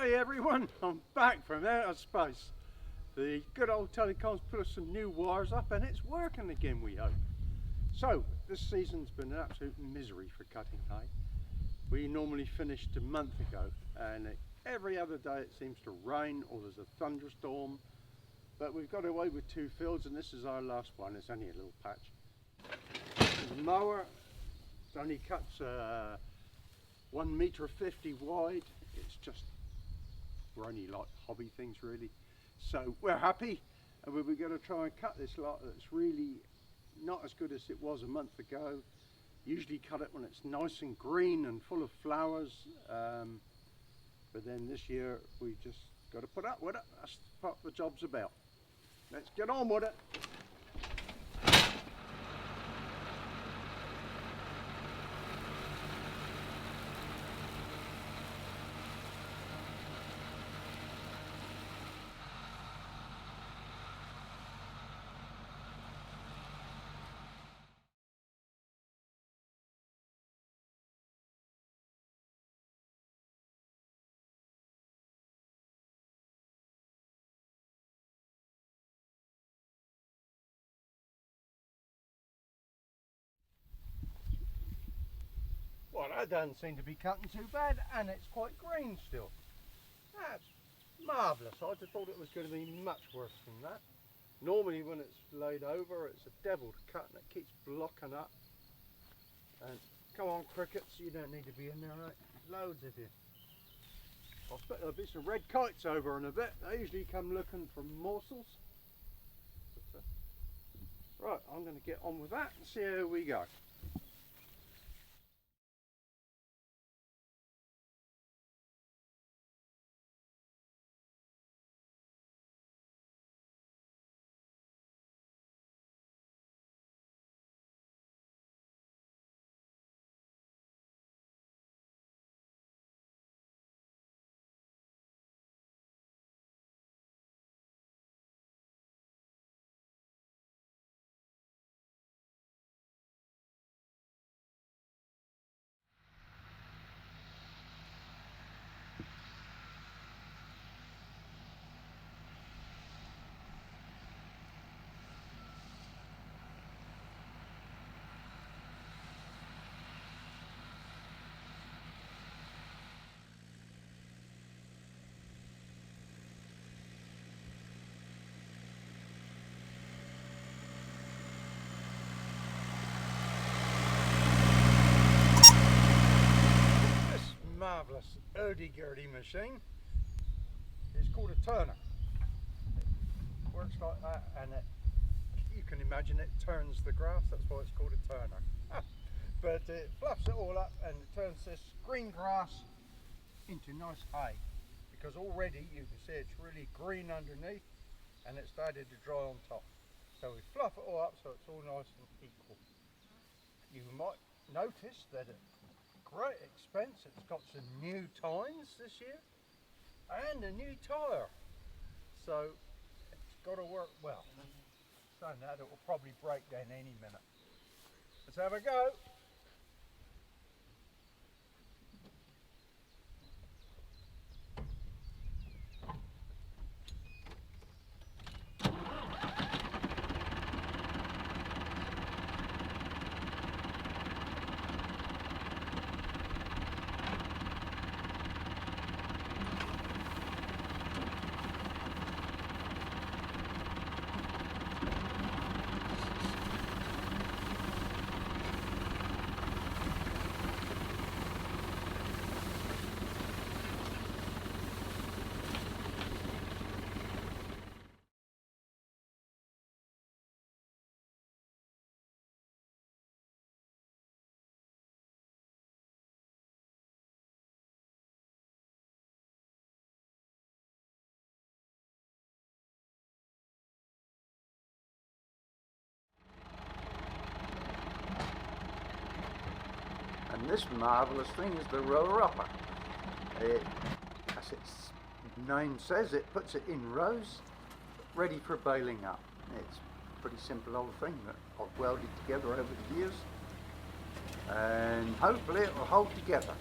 Hey everyone, I'm back from outer space. The good old telecom's put us some new wires up and it's working again, we hope. So, this season's been an absolute misery for cutting hay. We normally finished a month ago and every other day it seems to rain or there's a thunderstorm. But we've got away with 2 fields and this is our last one. It's only a little patch. The mower only cuts 1.50 metre wide. It's just, we're only like hobby things really. So we're happy and we're going to try and cut this lot that's really not as good as it was a month ago. Usually cut it when it's nice and green and full of flowers, but then this year we just got to put up with it. That's what the job's about. Let's get on with it. Well, that doesn't seem to be cutting too bad, and it's quite green still. That's marvellous. I just thought it was going to be much worse than that. Normally when it's laid over, it's a devil to cut and it keeps blocking up. And come on crickets, you don't need to be in there, right? Loads of you. I expect there'll be some red kites over in a bit. They usually come looking for morsels. But, right, I'm going to get on with that and see how we go. Marvellous hurdy-gurdy machine. It's called a turner. It works like that, and you can imagine it turns the grass. That's why it's called a turner. But it fluffs it all up and it turns this green grass into nice hay, because already you can see it's really green underneath and it's started to dry on top. So we fluff it all up so it's all nice and equal. You might notice that great expense. It's got some new tines this year and a new tyre, so it's got to work well. Saying that, it will probably break down any minute. Let's have a go. And this marvellous thing is the roller upper. As its name says, it puts it in rows, ready for baling up. It's a pretty simple old thing that I've welded together over the years, and hopefully it will hold together.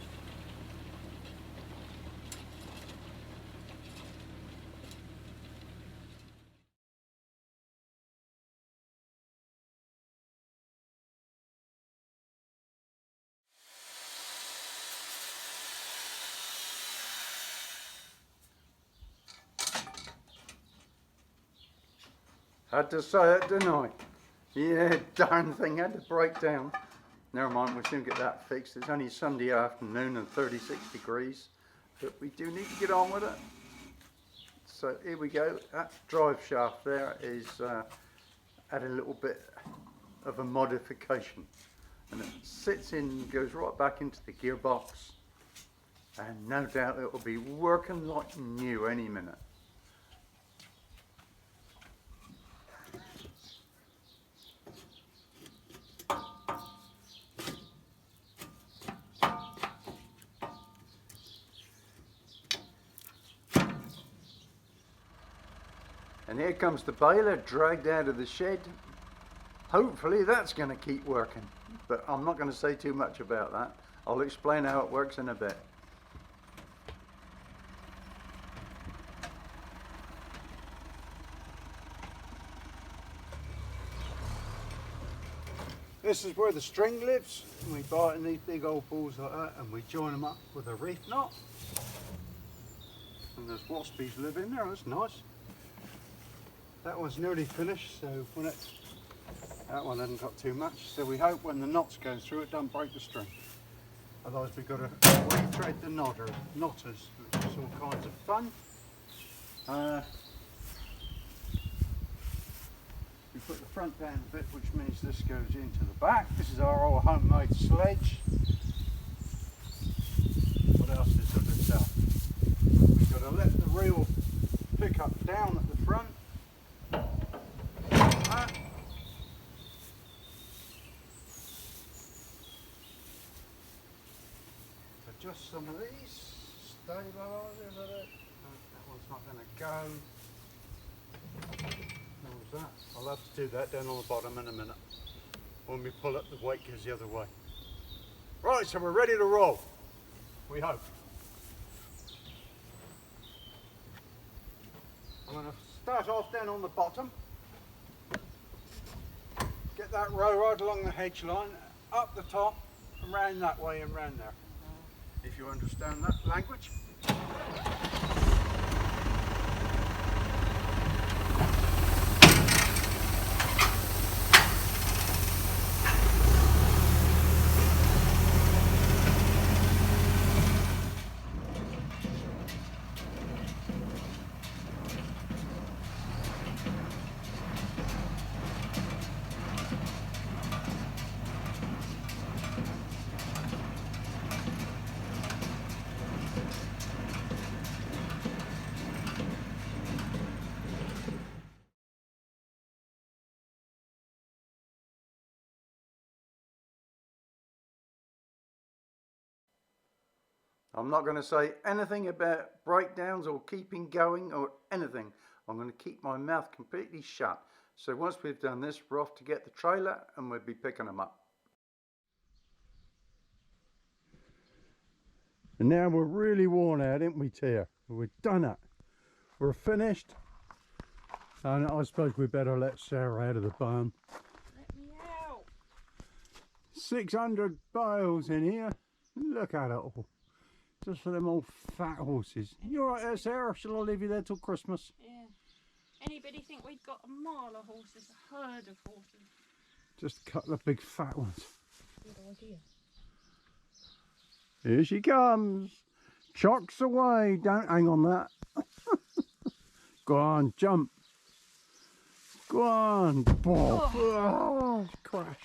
Had to say it, didn't I? Yeah, darn thing had to break down. Never mind, we'll soon get that fixed. It's only Sunday afternoon and 36 degrees, but we do need to get on with it. So here we go. That drive shaft there is had a little bit of a modification, and it sits in, goes right back into the gearbox, and no doubt it will be working like new any minute. And here comes the baler dragged out of the shed. Hopefully that's going to keep working, but I'm not going to say too much about that. I'll explain how it works in a bit. This is where the string lives. We buy it in these big old balls like that, and we join them up with a reef knot. And there's waspies live in there. That's nice. That one's nearly finished, so when that one hasn't got too much. So we hope when the knots go through, it don't break the string. Otherwise, we've got to re-thread the knotters, which is all kinds of fun. We put the front down a bit, which means this goes into the back. This is our old homemade sledge. What else is of itself? We've got to let the reel pick up down at the front. Adjust some of these, stabilise it. That one's not going to go. What was that? I'll have to do that down on the bottom in a minute. When we pull it, the weight goes the other way. Right, so we're ready to roll. We hope. I'm going to start off down on the bottom. Get that row right along the hedge line, up the top, and round that way and round there. If you understand that language. I'm not going to say anything about breakdowns or keeping going or anything. I'm going to keep my mouth completely shut. So once we've done this, we're off to get the trailer and we'll be picking them up. And now we're really worn out, ain't we, Tia? We've done it. We're finished. And I suppose we better let Sarah out of the barn. Let me out. 600 bales in here. Look at it all. Just for them old fat horses. You alright there, Sarah? Shall I leave you there till Christmas? Yeah. Anybody think we'd got a mile of horses, a herd of horses? Just a couple of big fat ones. Good idea. Here she comes. Chocks away. Don't hang on that. Go on, jump. Go on. Oh, oh crash.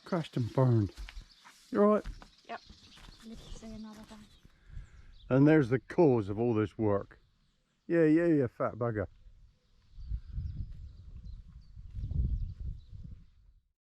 Crashed and burned. You alright? Yep. Live to see another day. And there's the cause of all this work. Yeah, you fat bugger.